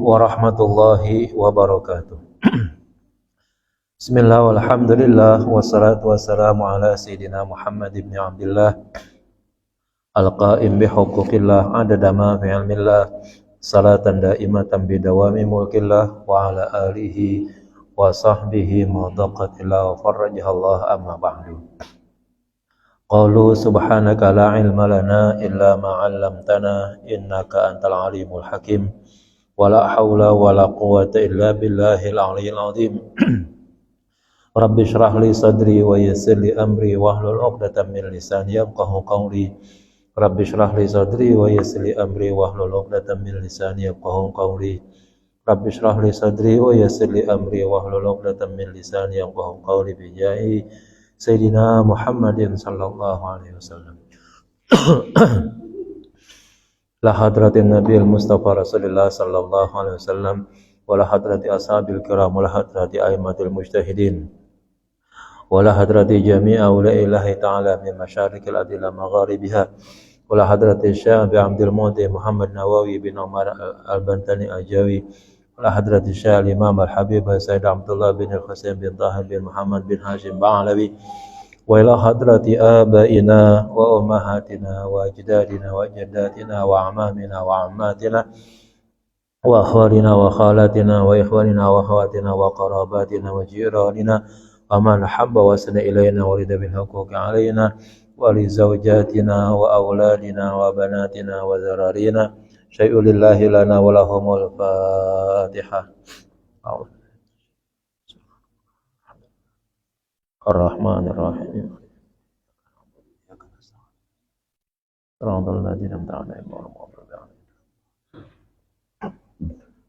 warahmatullahi wabarakatuh. Bismillah walhamdulillah wassalatu wassalamu ala sayyidina Muhammad ibn Abdullah al-qa'im bihuquqillah adada ma fi ilmillah salatan daimatan bidawami mulkillah wa ala alihi wa sahbihi madaqatillah wa farrajahallah amma ba'du. Qalu subhanaka la ilma lana illa ma 'allamtana innaka antal alimul hakim wa la haula wa la quwwata illa billahil aliyyil azim. Rabbi shrah li sadri wa yassir li amri wahlul 'uqdatam min lisani yafqahu qawli. Rabbi shrah li sadri wa yassir li amri wahlul 'uqdatam min lisani yafqahu qawli. Rabbi shrah li sadri wa yassir li amri wahlul 'uqdatam min lisani yafqahu qawli bi jahi Sayyidina Muhammadin sallallahu alaihi wasallam. La hadratin Nabiil Mustafa Rasulullah sallallahu alaihi wasallam wa la hadrati ashabil kiram wa la hadrati aimatil mujtahidin wa la hadrati jami'a ulaillahi ta'ala min masyariqil ardi ila magharibiha wa la hadrati Syekh Abdul Muti Muhammad Nawawi bin Umar Al-Bantani Al-Jawi wa la hadrati Syekh Imam Al-Habib Sayyid Abdullah bin Al-Husain bin Tahir bin Muhammad bin Hashim Ba'alawi wa ila hadrati abaina wa ummahatina wa ajdadina wa jaddatina wa amamina wa ammatina wa akhwalina wa khalatina wa ikhwanina wa akhawatina wa qarabatina wa jiranina wa man habba wa sana ilayna wa rida bil huquqi alayna wa li zawjatina wa auladina wa banatina wa zararina syai'u lillahi lana wa lahumul fatihah. Ar-Rahmanir Rahim.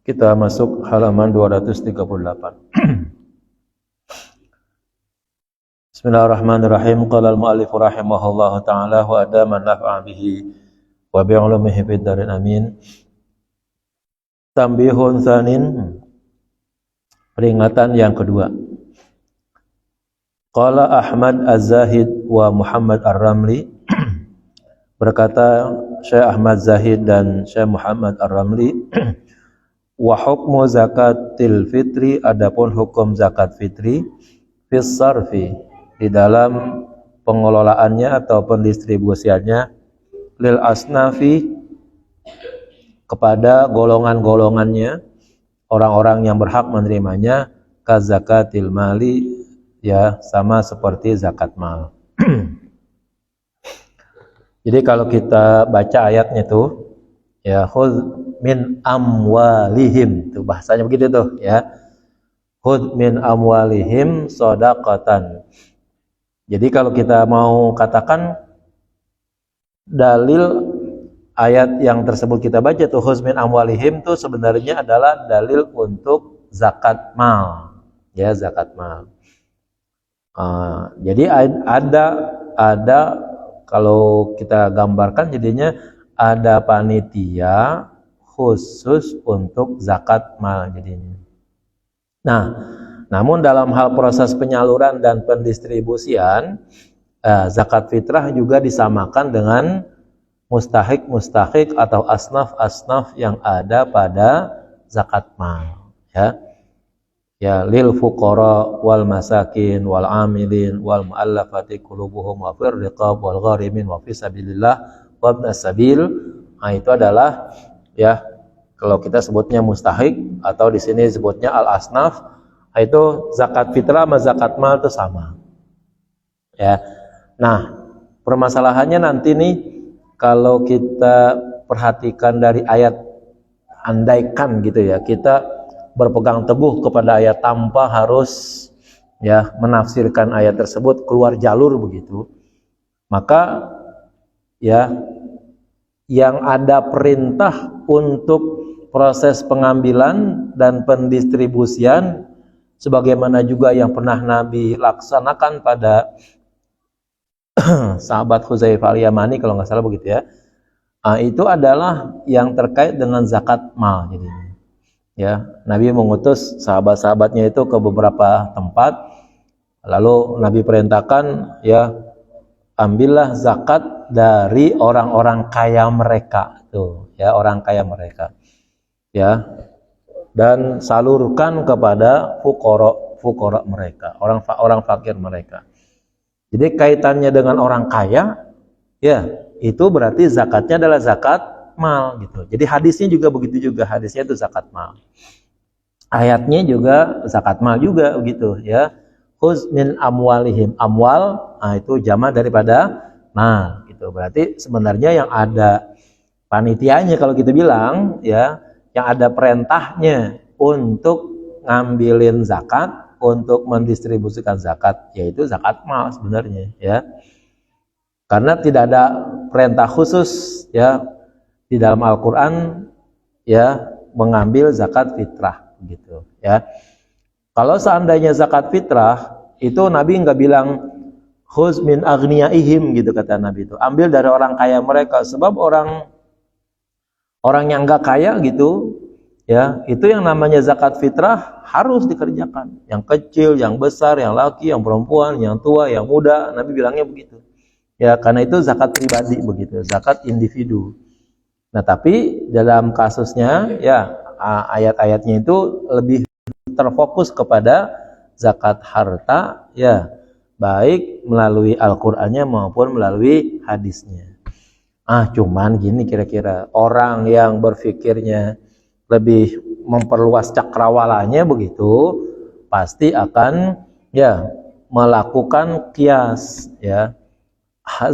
Kita masuk halaman 238. Bismillahirrahmanirrahim. Qala al-mu'allif rahimahullahu ta'ala wa adama naf'a bihi wa bi'ulumihi fid darin amin. Tambihun tsanin, peringatan yang kedua. Qala Ahmad Az-Zahid wa Muhammad Ar-Ramli, berkata Syekh Ahmad Zahid dan Syekh Muhammad Ar-Ramli, wa hukmu zakatil fitri, adapun hukum zakat fitri, fis sarfi, di dalam pengelolaannya atau pendistribusiannya, lil asnafi, kepada golongan-golongannya, orang-orang yang berhak menerimanya, ka zakatil mali, ya sama seperti zakat mal. Jadi kalau kita baca ayatnya tuh, ya khudz min amwalihim, tuh bahasanya begitu tuh, ya. Khudz min amwalihim shadaqatan. Jadi kalau kita mau katakan dalil ayat yang tersebut kita baca tuh, khudz min amwalihim tuh sebenarnya adalah dalil untuk zakat mal, ya zakat mal. Jadi ada kalau kita gambarkan jadinya ada panitia khusus untuk zakat mal jadinya. Nah, namun dalam hal proses penyaluran dan pendistribusian, zakat fitrah juga disamakan dengan mustahik atau asnaf yang ada pada zakat mal, ya. Ya lil fuqara wal masakin wal amilin wal muallafati qulubuhum wa fir riqab wal gharimin wa fi sabilillah wa ibnas sabil. Nah, itu adalah, ya, kalau kita sebutnya mustahik atau di sini sebutnya al asnaf, itu zakat fitrah sama zakat mal itu sama. Ya. Nah, permasalahannya nanti nih kalau kita perhatikan dari ayat, andaikan gitu ya, kita berpegang teguh kepada ayat tanpa harus, ya, menafsirkan ayat tersebut keluar jalur begitu, maka, ya, yang ada perintah untuk proses pengambilan dan pendistribusian sebagaimana juga yang pernah Nabi laksanakan pada sahabat Hudzaifah al-Yamani kalau nggak salah begitu, ya. Itu adalah yang terkait dengan zakat mal jadinya. Ya, Nabi mengutus sahabat-sahabatnya itu ke beberapa tempat, lalu Nabi perintahkan, ya, ambillah zakat dari orang-orang kaya mereka, tuh, ya, orang kaya mereka, ya. dan salurkan kepada fuqara mereka, orang fakir mereka. Jadi kaitannya dengan orang kaya, ya itu berarti zakatnya adalah zakat mal gitu. Jadi hadisnya juga begitu juga, hadisnya itu zakat mal. Ayatnya juga zakat mal juga begitu ya. Khuz min amwalihim, amwal, nah itu jama daripada mal gitu. Berarti sebenarnya yang ada panitianya kalau kita bilang ya, yang ada perintahnya untuk ngambilin zakat, untuk mendistribusikan zakat, yaitu zakat mal sebenarnya ya. Karena tidak ada perintah khusus ya di dalam Al-Qur'an ya mengambil zakat fitrah gitu ya. Kalau seandainya zakat fitrah itu Nabi nggak bilang khuz min aghniyaihim gitu kata Nabi itu. Ambil dari orang kaya mereka, sebab orang yang nggak kaya gitu ya, itu yang namanya zakat fitrah harus dikerjakan. Yang kecil, yang besar, yang laki, yang perempuan, yang tua, yang muda, Nabi bilangnya begitu. Ya, karena itu zakat pribadi begitu, zakat individu. Nah, tapi dalam kasusnya ya ayat-ayatnya itu lebih terfokus kepada zakat harta ya, baik melalui Al-Qur'annya maupun melalui hadisnya. Cuman gini kira-kira, orang yang berpikirnya lebih memperluas cakrawalanya begitu, pasti akan ya melakukan kias ya.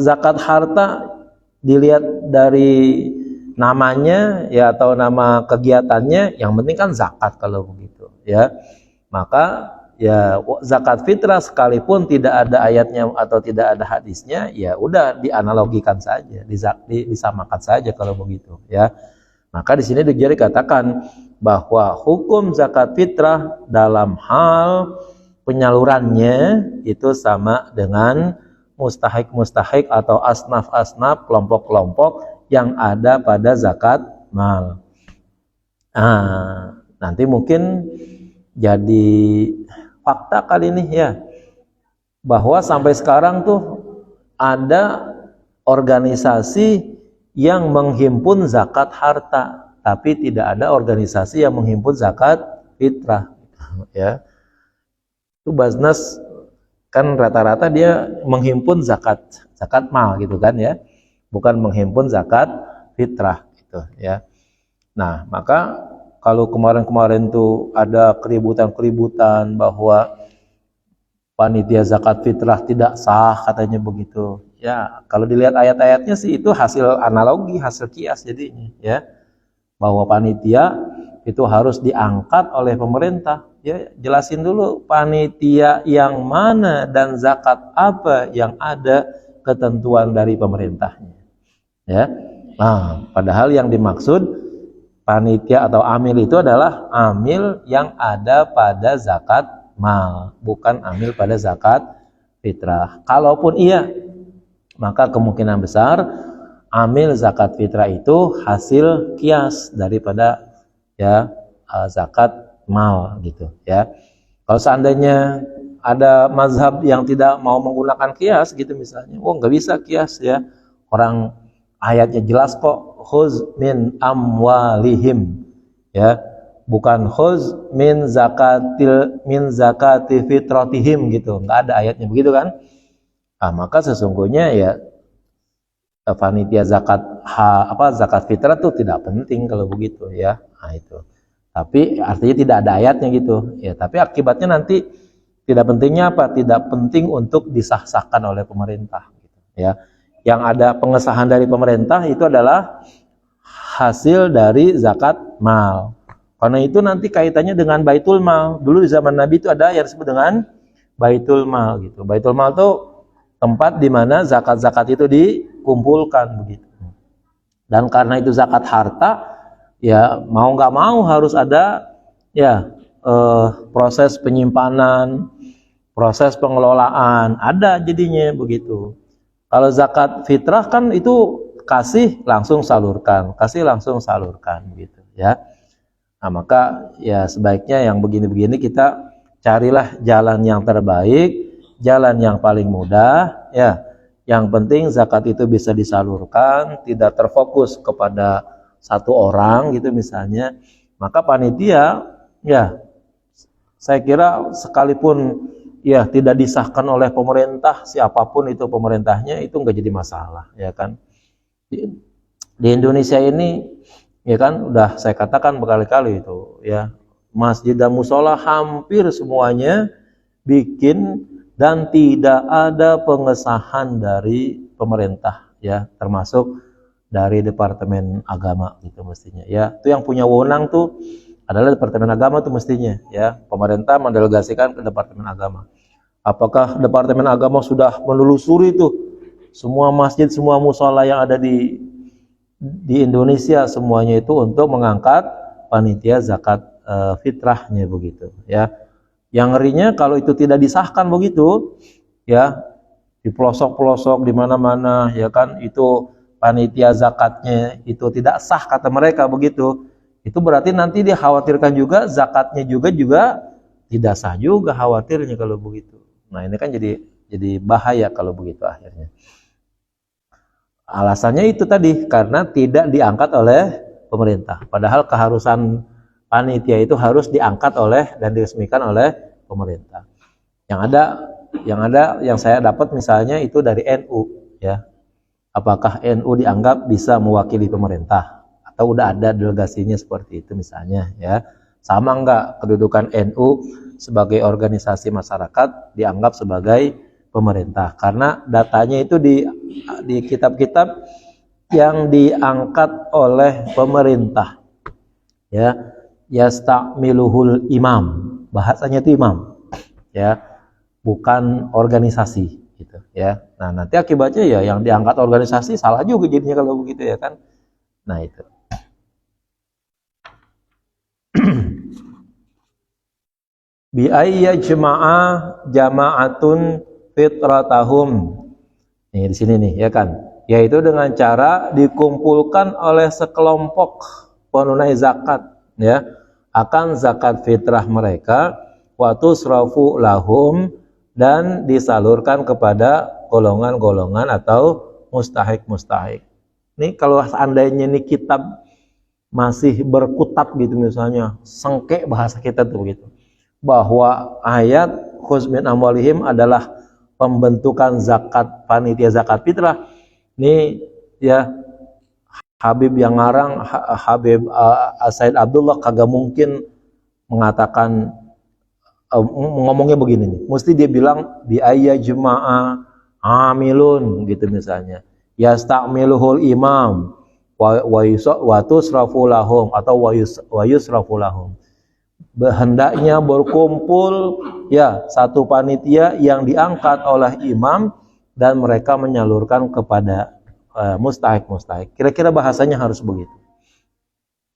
Zakat harta dilihat dari namanya ya atau nama kegiatannya, yang penting kan zakat kalau begitu ya. Maka ya zakat fitrah sekalipun tidak ada ayatnya atau tidak ada hadisnya, ya udah dianalogikan saja, disamakan saja kalau begitu ya. Maka di sini dikatakan bahwa hukum zakat fitrah dalam hal penyalurannya itu sama dengan mustahik atau asnaf kelompok-kelompok yang ada pada zakat mal. Nanti mungkin jadi fakta kali ini ya, bahwa sampai sekarang tuh ada organisasi yang menghimpun zakat harta, tapi tidak ada organisasi yang menghimpun zakat fitrah ya. Itu Basnas kan rata-rata dia menghimpun zakat mal gitu kan ya, bukan menghimpun zakat fitrah gitu ya. Nah, maka kalau kemarin-kemarin tuh ada keributan bahwa panitia zakat fitrah tidak sah katanya begitu. Ya, kalau dilihat ayat-ayatnya sih itu hasil analogi, hasil kias jadinya ya. Bahwa panitia itu harus diangkat oleh pemerintah. Ya, jelasin dulu panitia yang mana dan zakat apa yang ada ketentuan dari pemerintahnya. Ya. Nah, padahal yang dimaksud panitia atau amil itu adalah amil yang ada pada zakat mal, bukan amil pada zakat fitrah. Kalaupun iya, maka kemungkinan besar amil zakat fitrah itu hasil kias daripada ya zakat mal gitu ya. Kalau seandainya ada mazhab yang tidak mau menggunakan kias gitu misalnya, nggak bisa kias ya, orang ayatnya jelas kok, khuz min amwalihim ya, bukan khuz min zakati fitratihim gitu, nggak ada ayatnya begitu kan. Maka sesungguhnya ya panitia zakat fitrah itu tidak penting kalau begitu ya. Itu. Tapi artinya tidak ada ayatnya gitu. Ya, tapi akibatnya nanti tidak pentingnya apa? Tidak penting untuk disah-sahkan oleh pemerintah gitu, ya. Yang ada pengesahan dari pemerintah itu adalah hasil dari zakat mal. Karena itu nanti kaitannya dengan baitul mal. Dulu di zaman Nabi itu ada yang disebut dengan baitul mal gitu. Baitul mal itu tempat di mana zakat-zakat itu dikumpulkan begitu. Dan karena itu zakat harta, ya mau nggak mau harus ada ya proses penyimpanan, proses pengelolaan, ada jadinya begitu. Kalau zakat fitrah kan itu kasih langsung salurkan gitu ya. Nah, maka ya sebaiknya yang begini-begini kita carilah jalan yang terbaik, jalan yang paling mudah ya. Yang penting zakat itu bisa disalurkan, tidak terfokus kepada satu orang gitu misalnya, Maka panitia, ya, saya kira sekalipun ya tidak disahkan oleh pemerintah, siapapun itu pemerintahnya, itu nggak jadi masalah, ya kan. Di Indonesia ini, ya kan, udah saya katakan berkali-kali itu, ya, masjid dan musola hampir semuanya bikin dan tidak ada pengesahan dari pemerintah, ya, termasuk dari Departemen Agama gitu mestinya, ya. Itu yang punya wewenang tuh adalah Departemen Agama tuh mestinya, ya. Pemerintah mendelegasikan ke Departemen Agama. Apakah Departemen Agama sudah menelusuri tuh semua masjid, semua musola yang ada di Indonesia semuanya itu untuk mengangkat panitia zakat fitrahnya begitu, ya. Yang ngerinya kalau itu tidak disahkan begitu, ya, di pelosok-pelosok di mana-mana, ya kan, itu panitia zakatnya itu tidak sah kata mereka begitu. Itu berarti nanti dikhawatirkan juga zakatnya juga tidak sah juga, khawatirnya kalau begitu. Nah, ini kan jadi bahaya kalau begitu akhirnya. Alasannya itu tadi, karena tidak diangkat oleh pemerintah. Padahal keharusan panitia itu harus diangkat oleh dan diresmikan oleh pemerintah. Yang saya dapat misalnya itu dari NU, ya. Apakah NU dianggap bisa mewakili pemerintah atau udah ada delegasinya seperti itu misalnya, ya. Sama enggak kedudukan NU sebagai organisasi masyarakat dianggap sebagai pemerintah, karena datanya itu di kitab-kitab yang diangkat oleh pemerintah, ya, yasta'miluhul imam, bahasanya itu imam, ya, bukan organisasi gitu, ya. Nah, nanti akibatnya ya yang diangkat organisasi salah juga jadinya kalau begitu, ya kan. Nah, itu bi ayya jama'atun fitratahum. Nih di sini nih, ya kan, yaitu dengan cara dikumpulkan oleh sekelompok penunai zakat, ya, akan zakat fitrah mereka, wa tusrafu lahum, dan disalurkan kepada golongan-golongan atau mustahik. Ini kalau seandainya ini kitab masih berkutat gitu misalnya, sengke bahasa kita tuh begitu, bahwa ayat khuz min amwalihim adalah pembentukan zakat, panitia zakat fitrah. Ini ya Habib yang ngarang, Habib Said Abdullah kagak mungkin mengatakan ngomongnya begini nih. Mesti dia bilang bi ayya jemaah amilun gitu misalnya. Yasta'miluhul imam wa tusrafu lahum atau wa yusrafu lahum. Hendaknya berkumpul, ya, satu panitia yang diangkat oleh imam dan mereka menyalurkan kepada mustahik. Kira-kira bahasanya harus begitu.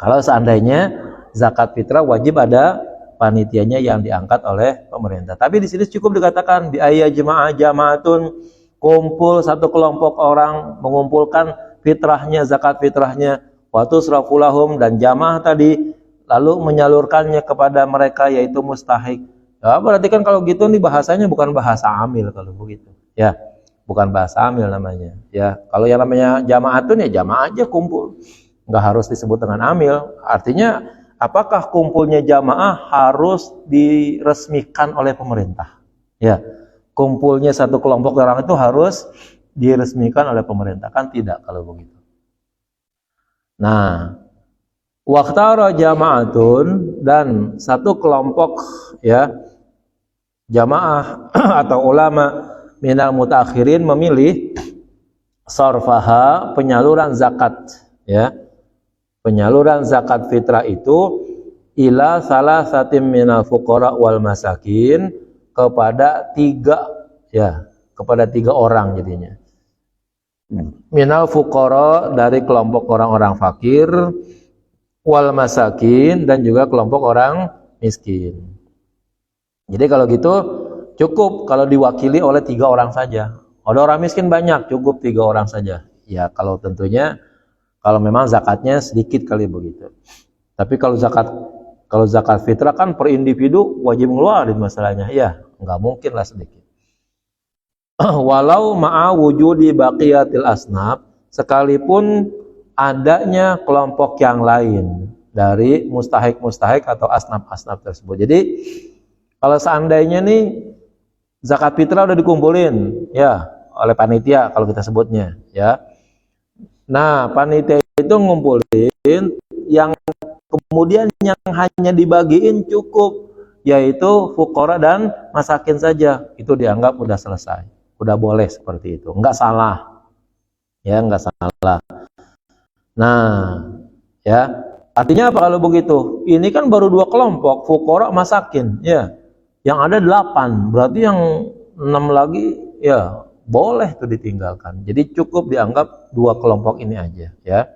Kalau seandainya zakat fitrah wajib ada panitianya yang diangkat oleh pemerintah. Tapi di sini cukup dikatakan bi ayya jama'atun, kumpul satu kelompok orang mengumpulkan fitrahnya, zakat fitrahnya, wa tusrafu lahum, dan jamaah tadi lalu menyalurkannya kepada mereka yaitu mustahik. Ya, berarti kan kalau gitu nih bahasanya bukan bahasa amil kalau begitu. Ya, bukan bahasa amil namanya. Ya, kalau yang namanya jamaatun ya jamaah aja kumpul. Nggak harus disebut dengan amil. Artinya apakah kumpulnya jamaah harus diresmikan oleh pemerintah? Ya, kumpulnya satu kelompok orang itu harus diresmikan oleh pemerintah, kan tidak kalau begitu. Nah, waqtara jama'atun, dan satu kelompok, ya, jamaah atau ulama minal mutaakhirin memilih sarfaha, penyaluran zakat, ya, penyaluran zakat fitrah itu ila salah satim minal fuqara wal masakin, kepada tiga orang jadinya. Minal fuqara, dari kelompok orang-orang fakir, wal masakin, dan juga kelompok orang miskin. Jadi kalau gitu cukup kalau diwakili oleh 3 orang saja. Ada orang miskin banyak, cukup 3 orang saja. Ya, kalau tentunya kalau memang zakatnya sedikit kali begitu. Tapi kalau zakat fitrah kan per individu wajib ngeluarin masalahnya. Ya, nggak mungkin lah sedikit. Walau ma'a wujudi baqiyatil asnaf, sekalipun adanya kelompok yang lain, dari mustahik atau asnaf tersebut. Jadi kalau seandainya nih zakat fitrah udah dikumpulin ya oleh panitia kalau kita sebutnya ya. Nah, panitia itu ngumpulin yang kemudian yang hanya dibagiin cukup yaitu fuqara dan masakin saja. Itu dianggap udah selesai. Udah boleh seperti itu. Enggak salah. Ya, enggak salah. Nah, ya. Artinya apa kalau begitu? Ini kan baru 2 kelompok, fuqara masakin, ya. Yang ada 8, berarti yang 6 lagi ya boleh tuh ditinggalkan. Jadi cukup dianggap 2 kelompok ini aja, ya.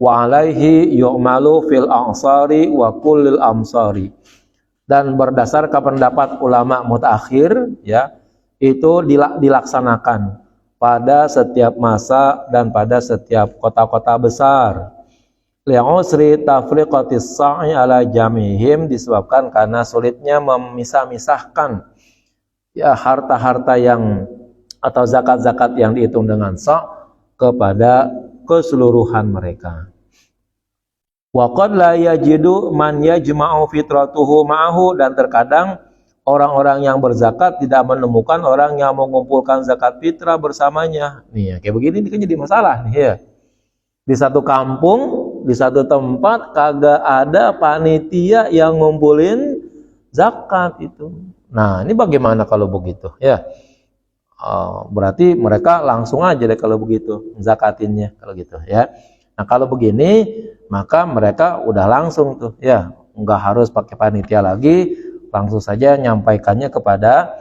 Wa alaihi yu'malu fil ansari wa kullil amsari. Dan berdasarkan pendapat ulama mutaakhir, ya, itu dilaksanakan pada setiap masa dan pada setiap kota-kota besar. Li'usri tafriqatis sa'i ala jamihim, disebabkan karena sulitnya memisah-misahkan ya harta-harta yang atau zakat-zakat yang dihitung dengan sa' kepada keseluruhan mereka. Wa qad la yajidu man yajma'u fitratuhu ma'ahu, dan terkadang orang-orang yang berzakat tidak menemukan orang yang mengumpulkan zakat fitrah bersamanya. Nih ya, kayak begini ini kan jadi masalah nih ya. Di satu kampung, di satu tempat kagak ada panitia yang ngumpulin zakat itu. Nah, ini bagaimana kalau begitu ya? Berarti mereka langsung aja deh kalau begitu zakatinnya kalau gitu ya. Nah, kalau begini maka mereka udah langsung tuh ya, nggak harus pakai panitia lagi, langsung saja nyampaikannya kepada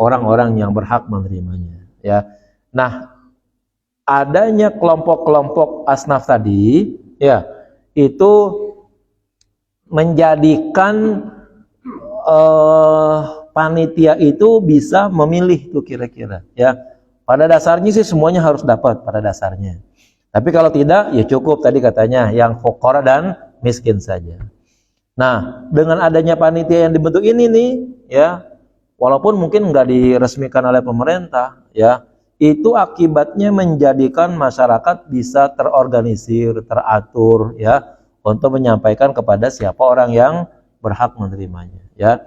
orang-orang yang berhak menerimanya ya. Nah, adanya kelompok-kelompok asnaf tadi ya, itu menjadikan panitia itu bisa memilih tuh kira-kira ya. Pada dasarnya sih semuanya harus dapat pada dasarnya. Tapi kalau tidak ya cukup tadi katanya yang fuqara dan miskin saja. Nah, dengan adanya panitia yang dibentuk ini nih ya, walaupun mungkin nggak diresmikan oleh pemerintah ya, itu akibatnya menjadikan masyarakat bisa terorganisir, teratur ya, untuk menyampaikan kepada siapa orang yang berhak menerimanya ya.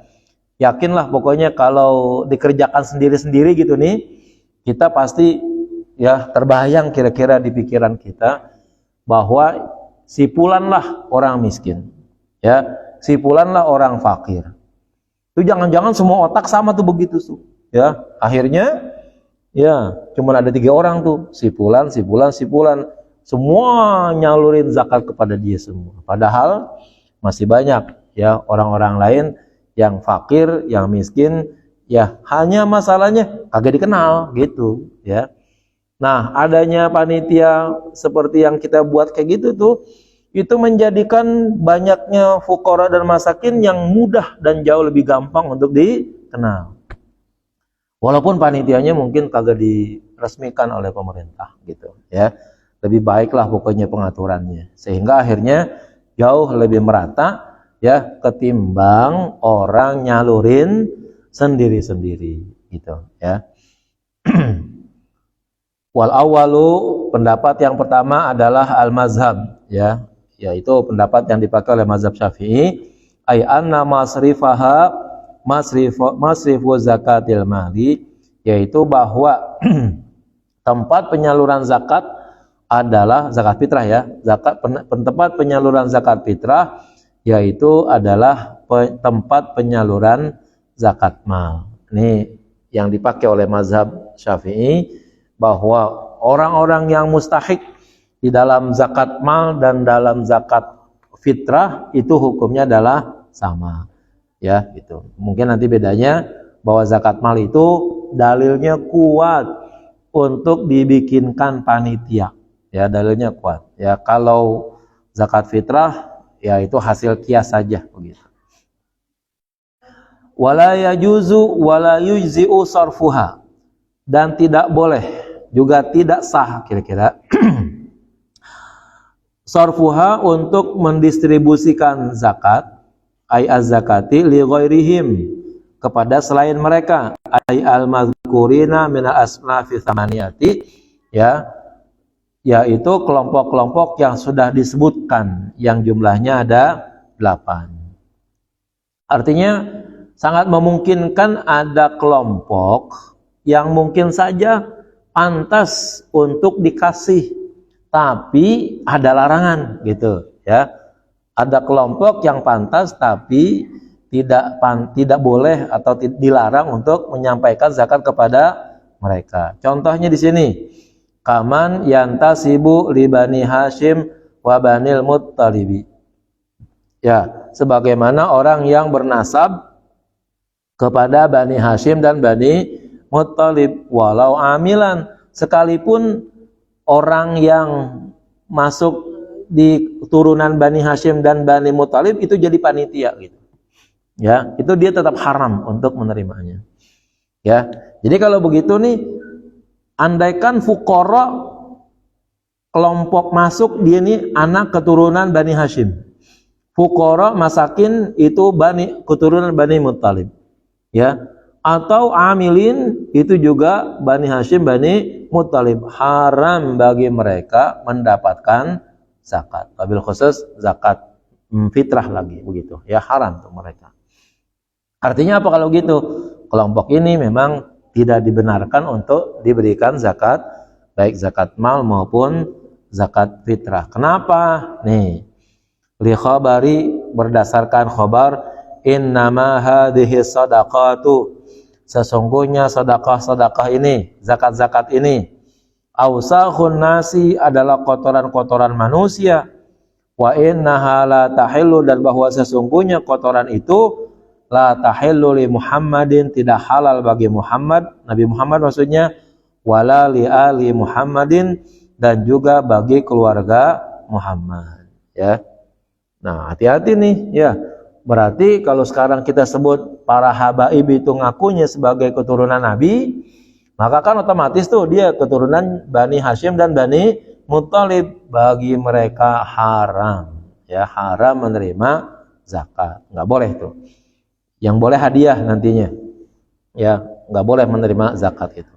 Yakinlah pokoknya kalau dikerjakan sendiri-sendiri gitu nih, kita pasti ya terbayang kira-kira di pikiran kita bahwa si fulanlah orang miskin ya, si fulanlah orang fakir. Itu jangan-jangan semua otak sama tuh begitu tuh ya. Akhirnya ya cuma ada 3 orang tuh, si fulan, semua nyalurin zakat kepada dia semua. Padahal masih banyak ya orang-orang lain yang fakir, yang miskin ya, hanya masalahnya kagak dikenal gitu ya. Nah, adanya panitia seperti yang kita buat kayak gitu tuh, itu menjadikan banyaknya fuqara dan masakin yang mudah dan jauh lebih gampang untuk dikenal. Walaupun panitianya mungkin kagak diresmikan oleh pemerintah gitu ya. Lebih baiklah pokoknya pengaturannya, sehingga akhirnya jauh lebih merata ya, ketimbang orang nyalurin sendiri-sendiri gitu ya. Wal awalu, pendapat yang pertama adalah al-mazhab ya, yaitu pendapat yang dipakai oleh mazhab Syafi'i, ay anna masrifu zakatil mali, yaitu bahwa tempat penyaluran zakat adalah zakat fitrah ya, tempat penyaluran zakat fitrah yaitu adalah tempat penyaluran zakat mal. Ini yang dipakai oleh mazhab Syafi'i, bahwa orang-orang yang mustahik di dalam zakat mal dan dalam zakat fitrah itu hukumnya adalah sama ya gitu. Mungkin nanti bedanya bahwa zakat mal itu dalilnya kuat untuk dibikinkan panitia ya, dalilnya kuat ya. Kalau zakat fitrah ya itu hasil kias saja begitu. Wala yajuzu wala yujzi'u sarfuha, dan tidak boleh juga tidak sah kira-kira sarfuha untuk mendistribusikan zakat, ay az-zakati li ghairihim, kepada selain mereka, ay al-mazkurina min al-asnafi thamaniyati ya, yaitu kelompok-kelompok yang sudah disebutkan, yang jumlahnya ada 8. Artinya sangat memungkinkan ada kelompok yang mungkin saja pantas untuk dikasih, tapi ada larangan gitu ya. Ada kelompok yang pantas tapi tidak boleh atau dilarang untuk menyampaikan zakat kepada mereka. Contohnya di sini, kaman yantasibu li Bani Hashim wa Banil Muttalibi. Ya, sebagaimana orang yang bernasab kepada Bani Hashim dan Bani Muttalib, walau amilan, sekalipun orang yang masuk di turunan Bani Hashim dan Bani Muttalib itu jadi panitia gitu. Ya, itu dia tetap haram untuk menerimanya. Ya. Jadi kalau begitu nih, andaikan fuqara kelompok masuk dia nih anak keturunan Bani Hashim. Fuqara masakin itu keturunan Bani Muttalib. Ya. Atau amilin itu juga Bani Hashim, Bani Muttalib. Haram bagi mereka mendapatkan zakat. Wabil khusus zakat fitrah lagi begitu. Ya, haram untuk mereka. Artinya apa kalau gitu? Kelompok ini memang tidak dibenarkan untuk diberikan zakat, baik zakat mal maupun zakat fitrah. Kenapa? Nih, li khabari, berdasarkan khabar, innama hadhihi sadaqatu, sesungguhnya sedekah-sedekah ini, zakat-zakat ini, ausakhun nasi, adalah kotoran-kotoran manusia, wa innaha la tahillu, dan bahwa sesungguhnya kotoran itu la tahillu li Muhammadin, tidak halal bagi Muhammad, Nabi Muhammad maksudnya, wala li ali Muhammadin, dan juga bagi keluarga Muhammad. Ya. Nah, hati-hati nih, ya. Berarti kalau sekarang kita sebut para habaib itu ngakunya sebagai keturunan Nabi, maka kan otomatis tuh dia keturunan Bani Hashim dan Bani Muttalib. Bagi mereka haram, ya, haram menerima zakat, nggak boleh tuh. Yang boleh hadiah nantinya, ya, nggak boleh menerima zakat itu.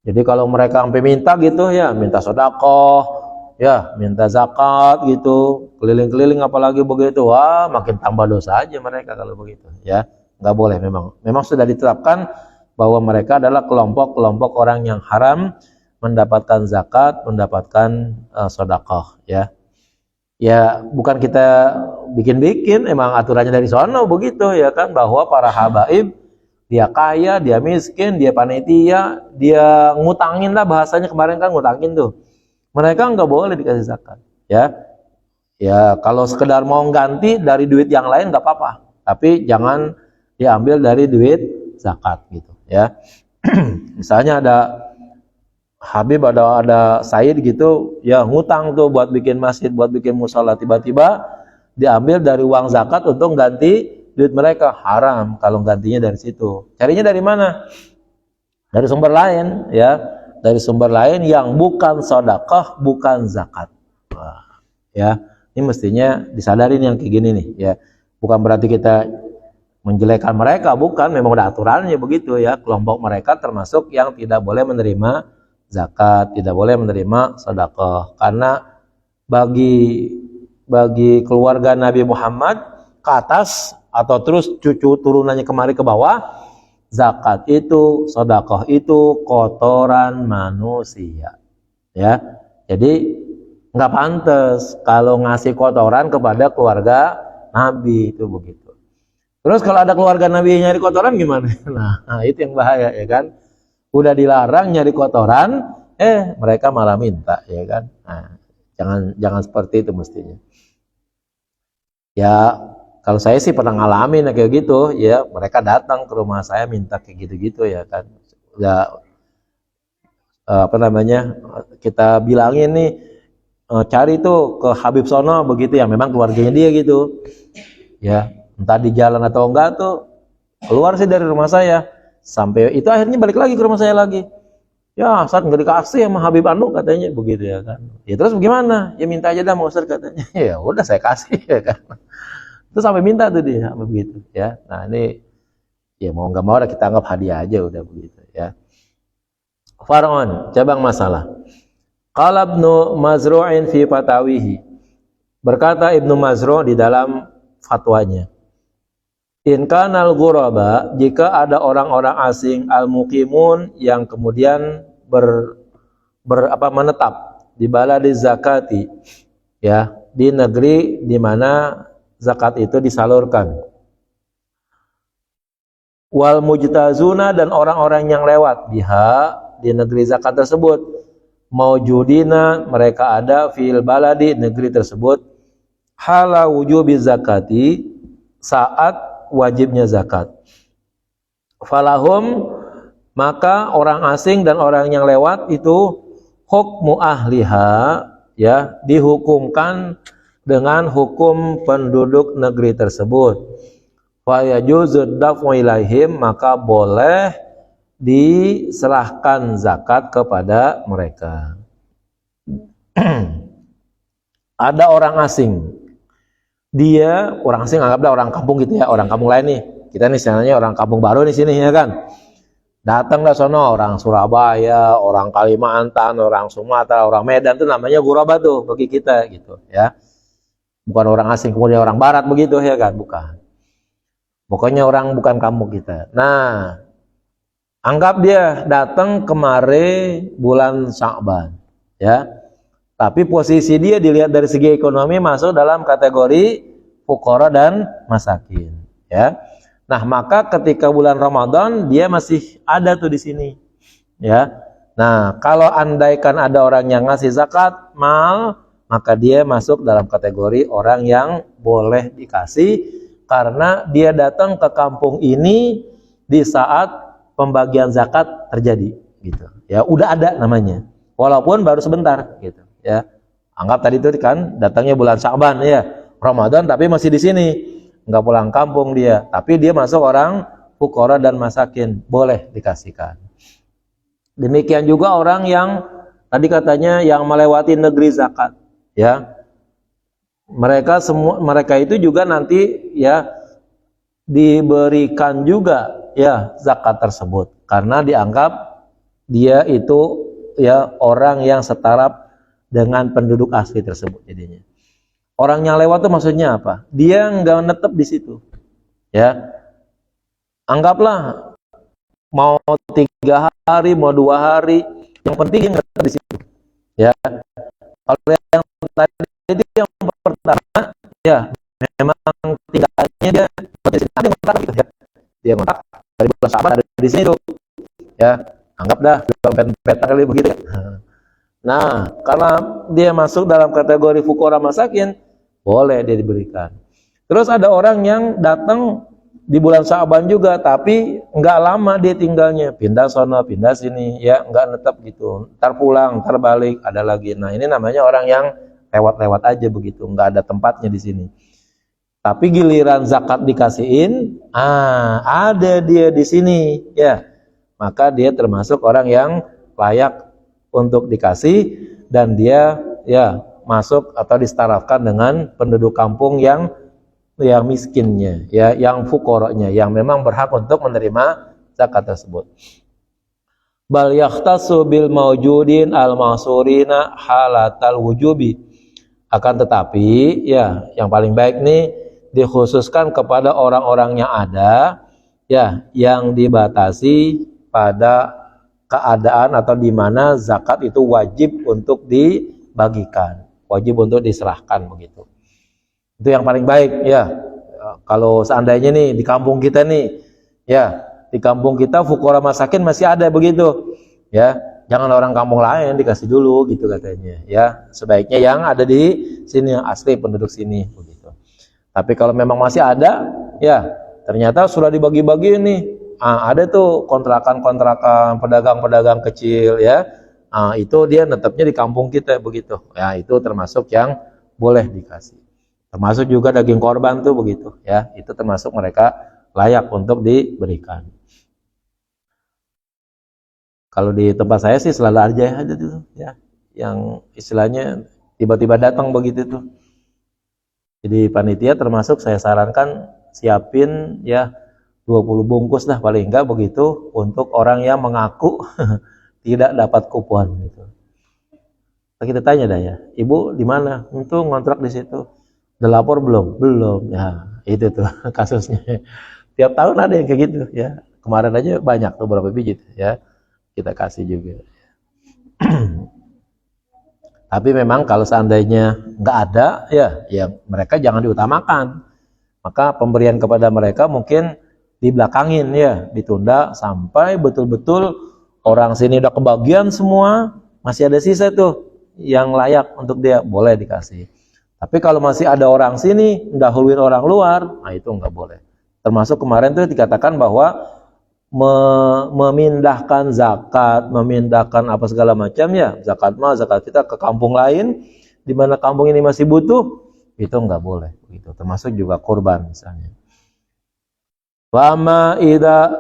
Jadi kalau mereka sampai minta gitu, ya, minta sedekah, ya, minta zakat gitu, keliling-keliling apalagi begitu, wah, makin tambah dosa aja mereka kalau begitu, ya, nggak boleh. Memang sudah ditetapkan bahwa mereka adalah kelompok-kelompok orang yang haram mendapatkan zakat, mendapatkan sedekah, ya. Ya, bukan kita bikin-bikin, emang aturannya dari sono begitu, ya kan, bahwa para habaib, dia kaya, dia miskin, dia panitia, dia ngutangin lah, bahasanya kemarin kan ngutangin tuh. Mereka nggak boleh dikasih zakat, ya. Ya, kalau sekedar mau ganti dari duit yang lain nggak apa-apa, tapi jangan diambil dari duit zakat gitu, ya. Misalnya ada Habib, ada Said gitu, ya, ngutang tuh buat bikin masjid, buat bikin musala, tiba-tiba diambil dari uang zakat untuk ganti duit mereka, haram kalau gantinya dari situ. Carinya dari mana? Dari sumber lain, ya, dari sumber lain yang bukan sedekah, bukan zakat. Wah, ya, ini mestinya disadarin yang kayak gini nih, ya. Bukan berarti kita menjelekkan mereka, bukan, memang ada aturannya begitu, ya. Kelompok mereka termasuk yang tidak boleh menerima zakat, tidak boleh menerima sedekah, karena bagi keluarga Nabi Muhammad ke atas atau terus cucu turunannya kemari ke bawah, zakat itu, sedekah itu kotoran manusia, ya. Jadi nggak pantas kalau ngasih kotoran kepada keluarga Nabi, itu begitu. Terus kalau ada keluarga Nabi yang nyari kotoran gimana? Nah, itu yang bahaya, ya kan. Udah dilarang nyari kotoran, mereka malah minta, ya kan. Nah, jangan seperti itu mestinya. Ya, kalau saya sih pernah ngalamin kayak gitu, ya, mereka datang ke rumah saya minta kayak gitu-gitu, ya kan. Udah kita bilangin nih, cari tuh ke Habib sono begitu, ya, memang keluarganya dia gitu. Ya, entah di jalan atau enggak tuh keluar sih dari rumah saya. Sampai itu akhirnya balik lagi ke rumah saya lagi. Ya, saat nggak dikasih sama Habib Anu katanya begitu, ya kan. Ya terus bagaimana? Ya minta aja dah mau Ustaz katanya. Ya udah saya kasih, ya kan. Terus sampai minta tuh dia begitu, ya. Nah, ini ya mau nggak mau kita anggap hadiah aja, udah begitu, ya. Faraon, cabang masalah. Qala Ibnu Mazru'in fi fatawihi. Berkata Ibnu Mazru' di dalam fatwanya, in kanal ghuraba, jika ada orang-orang asing al-muqimun yang kemudian menetap di baladi zakati, ya, di negeri di mana zakat itu disalurkan. Wal mujtazuna, dan orang-orang yang lewat biha, di negeri zakat tersebut, maujudina, mereka ada fil baladi, negeri tersebut, hala wujubi zakati, saat wajibnya zakat. Falahum, maka orang asing dan orang yang lewat itu hukmu ahliha, ya, dihukumkan dengan hukum penduduk negeri tersebut. Fa yajuzu daf'u ilaihim, maka boleh diserahkan zakat kepada mereka. Ada orang asing, dia orang asing, anggaplah orang kampung gitu ya, orang kampung lain nih. Kita nih sebenarnya orang kampung baru di sini ya kan. Datanglah sono orang Surabaya, orang Kalimantan, orang Sumatera, orang Medan, itu namanya ghuraba tuh bagi kita gitu ya. Bukan orang asing kemudian orang barat begitu ya kan, bukan. Pokoknya orang bukan kampung kita. Nah, anggap dia datang kemarin bulan Sya'ban ya. Tapi posisi dia dilihat dari segi ekonomi masuk dalam kategori fuqara dan masakin, ya. Nah, maka ketika bulan Ramadan dia masih ada tuh di sini, ya. Nah, kalau andaikan ada orang yang ngasih zakat mal, maka dia masuk dalam kategori orang yang boleh dikasih karena dia datang ke kampung ini di saat pembagian zakat terjadi, gitu. Ya, udah ada namanya, walaupun baru sebentar, gitu. Ya, anggap tadi itu kan datangnya bulan Sya'ban ya, Ramadan tapi masih di sini, nggak pulang kampung dia, tapi dia masuk orang fuqara dan masakin, boleh dikasihkan. Demikian juga orang yang tadi katanya yang melewati negeri zakat, ya, mereka itu juga nanti ya diberikan juga ya zakat tersebut karena dianggap dia itu ya orang yang setara dengan penduduk asli tersebut. Jadinya orang yang lewat itu maksudnya apa? Dia nggak netep di situ, ya. Anggaplah mau 3 hari, mau 2 hari, yang penting dia nggak netep di situ, ya. Kalau yang tadi itu yang pertama, ya memang tinggalnya dia ada kontak gitu ya. Dia kontak dari bulan Sya'ban ada di sini tuh, ya. Anggap dah peta kali begitu ya. Nah, karena dia masuk dalam kategori fuqara masakin, boleh dia diberikan. Terus ada orang yang datang di bulan Sya'ban juga, tapi nggak lama dia tinggalnya, pindah sono, pindah sini, ya nggak netap gitu. Ntar pulang, ntar balik, ada lagi. Nah, ini namanya orang yang lewat-lewat aja begitu, nggak ada tempatnya di sini. Tapi giliran zakat dikasihin, ada dia di sini, ya, maka dia termasuk orang yang layak untuk dikasih dan dia ya masuk atau disetarafkan dengan penduduk kampung yang miskinnya, ya, yang fuqaranya, yang memang berhak untuk menerima zakat tersebut. Bal yahtassu bil maujudin al mahsurina halatal wujubi. Akan tetapi ya yang paling baik nih dikhususkan kepada orang-orang yang ada ya yang dibatasi pada keadaan atau di mana zakat itu wajib untuk dibagikan, wajib untuk diserahkan begitu. Itu yang paling baik ya. Kalau seandainya nih di kampung kita nih, ya di kampung kita fuqara masakin masih ada begitu, ya jangan orang kampung lain dikasih dulu gitu katanya. Ya sebaiknya yang ada di sini yang asli penduduk sini begitu. Tapi kalau memang masih ada, ya ternyata sudah dibagi-bagi nih. Ada tuh kontrakan-kontrakan pedagang-pedagang kecil ya. Itu dia netepnya di kampung kita begitu. Ya, itu termasuk yang boleh dikasih. Termasuk juga daging korban tuh begitu ya. Itu termasuk mereka layak untuk diberikan. Kalau di tempat saya sih selalu aja tuh ya. Yang istilahnya tiba-tiba datang begitu tuh. Jadi panitia termasuk saya sarankan siapin ya 20 bungkus lah paling enggak begitu untuk orang yang mengaku tidak dapat kupon gitu. Kita tanya dah ya, ibu di mana? Itu ngontrak di situ. Udah lapor belum? Belum. Ya, itu tuh kasusnya. Tiap tahun ada yang kayak gitu ya. Kemarin aja banyak tuh berapa biji ya. Kita kasih juga. Tapi memang kalau seandainya nggak ada ya mereka jangan diutamakan. Maka pemberian kepada mereka mungkin dibelakangin ya, ditunda sampai betul-betul orang sini udah kebagian semua, masih ada sisa tuh yang layak untuk dia, boleh dikasih. Tapi kalau masih ada orang sini dahuluin orang luar, nah itu nggak boleh. Termasuk kemarin tuh dikatakan bahwa memindahkan zakat, memindahkan apa segala macam ya, zakat mah zakat kita ke kampung lain, di mana kampung ini masih butuh, itu nggak boleh. Gitu. Termasuk juga kurban misalnya. Wama ida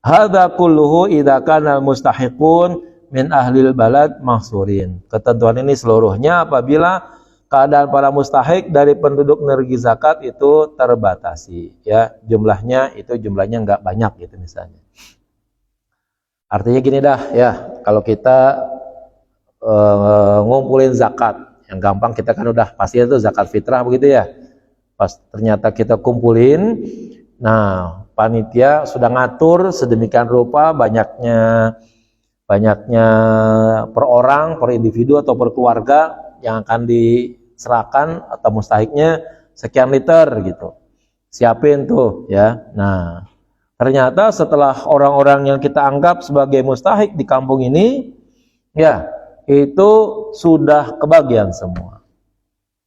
hadza kulluhu idza kana mustahiqun min ahlil balad mahsurin. Ketentuan ini seluruhnya apabila keadaan para mustahik dari penduduk negeri zakat itu terbatasi ya, jumlahnya nggak banyak gitu misalnya. Artinya gini dah ya, kalau kita ngumpulin zakat yang gampang, kita kan udah pasti itu zakat fitrah begitu ya. Pas ternyata kita kumpulin, nah panitia sudah ngatur sedemikian rupa banyaknya per orang, per individu atau per keluarga yang akan diserahkan atau mustahiknya sekian liter gitu. Siapin tuh ya. Nah, ternyata setelah orang-orang yang kita anggap sebagai mustahik di kampung ini ya, itu sudah kebagian semua.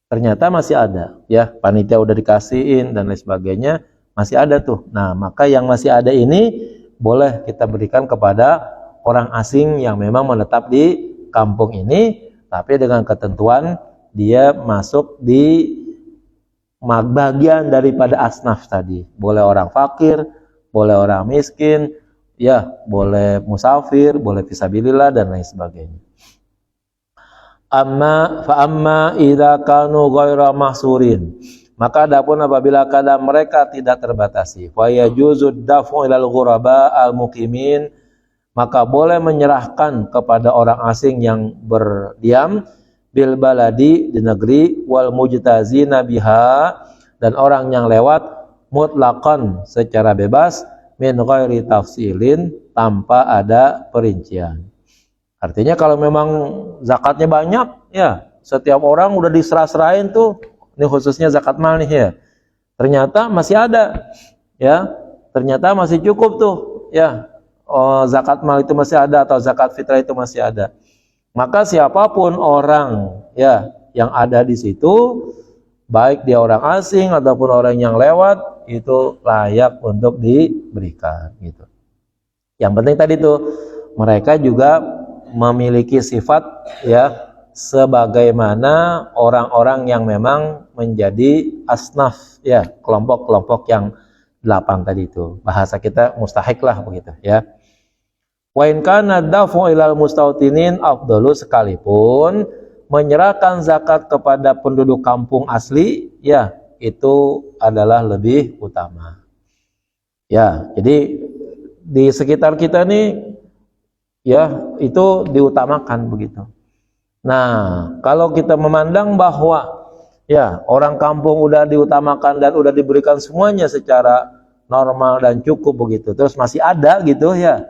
Ternyata masih ada ya, panitia udah dikasihin dan lain sebagainya, masih ada tuh. Nah, maka yang masih ada ini boleh kita berikan kepada orang asing yang memang menetap di kampung ini, tapi dengan ketentuan dia masuk di bagian daripada asnaf tadi. Boleh orang fakir, boleh orang miskin, ya boleh musafir, boleh fisabilillah dan lain sebagainya. Amma idza kanu ghaira mahsurin, maka adapun apabila keadaan mereka tidak terbatasi, fa yajuzud daf'u ilal ghuraba al muqimin, maka boleh menyerahkan kepada orang asing yang berdiam bil baladi di negeri, wal mujtazina biha, dan orang yang lewat mutlaqan secara bebas, min ghairi tafsilin, tanpa ada perincian. Artinya kalau memang zakatnya banyak ya, setiap orang udah diserah-serahin tuh, ini khususnya zakat mal nih ya, ternyata masih ada ya, ternyata masih cukup tuh ya, zakat mal itu masih ada atau zakat fitrah itu masih ada, maka siapapun orang ya yang ada di situ, baik dia orang asing ataupun orang yang lewat, itu layak untuk diberikan gitu. Yang penting tadi tuh mereka juga memiliki sifat ya sebagaimana orang-orang yang memang menjadi asnaf ya, kelompok-kelompok yang 8 tadi itu. Bahasa kita mustahik lah begitu ya. Wa in kana dafu ilal mustautinin afdalu, sekalipun menyerahkan zakat kepada penduduk kampung asli ya, itu adalah lebih utama. Ya, jadi di sekitar kita nih ya, itu diutamakan begitu. Nah, kalau kita memandang bahwa ya orang kampung udah diutamakan dan udah diberikan semuanya secara normal dan cukup begitu, terus masih ada gitu ya,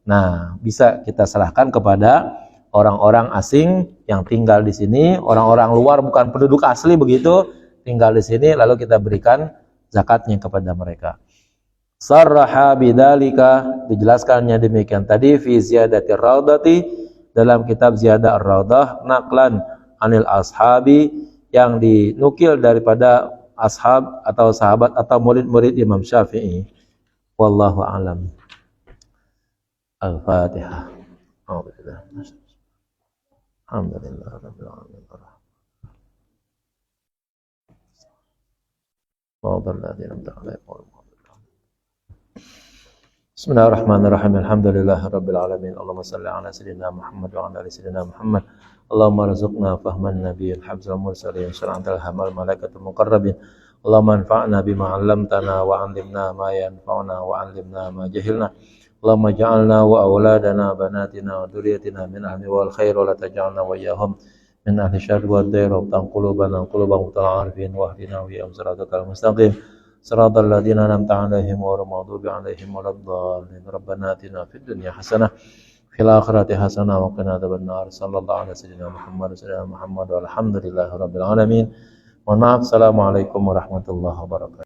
nah bisa kita serahkan kepada orang-orang asing yang tinggal di sini, orang-orang luar bukan penduduk asli begitu, tinggal di sini, lalu kita berikan zakatnya kepada mereka. Sarraha bidzalika, dijelaskannya demikian tadi fi ziyadatir raudhati, dalam kitab Ziyadah ar-Raudhah, naqlan anil ashabi, yang dinukil daripada ashab atau sahabat atau murid-murid Imam Syafi'i. Wallahu a'lam. Al-Fatihah. Alhamdulillah rabbil alamin. Bismillahirrahmanirrahim. Alhamdulillah rabbil alamin. Allahumma salli ala sayyidina Muhammad wa ala ali sayyidina Muhammad. Allahumma rzuqna fahman nabiyil habzal mursalin syara'atal hamal malaikatul muqarrabin. Allahumma anfa'na bima 'allamtana wa 'allimna ma yanfa'una wa 'allimna ma jahilna اللهم اجعلنا وأولادنا بناتنا وذريتنا من أهل والخير ولا تجعلنا وإياهم من أهل الشر والدير وابتن قلوبنا قلوبهم العارفين واهدنا وإياهم صراطك المستقيم صراط الذين أنعمت عليهم غير المغضوب عليهم ولا الضالين ربنا آتنا في الدنيا حسنة في الآخرة حسنة وقنا عذاب النار صلى الله على سيدنا محمد والحمد لله رب العالمين. Mohon maaf. Assalamualaikum warahmatullahi wabarakatuh.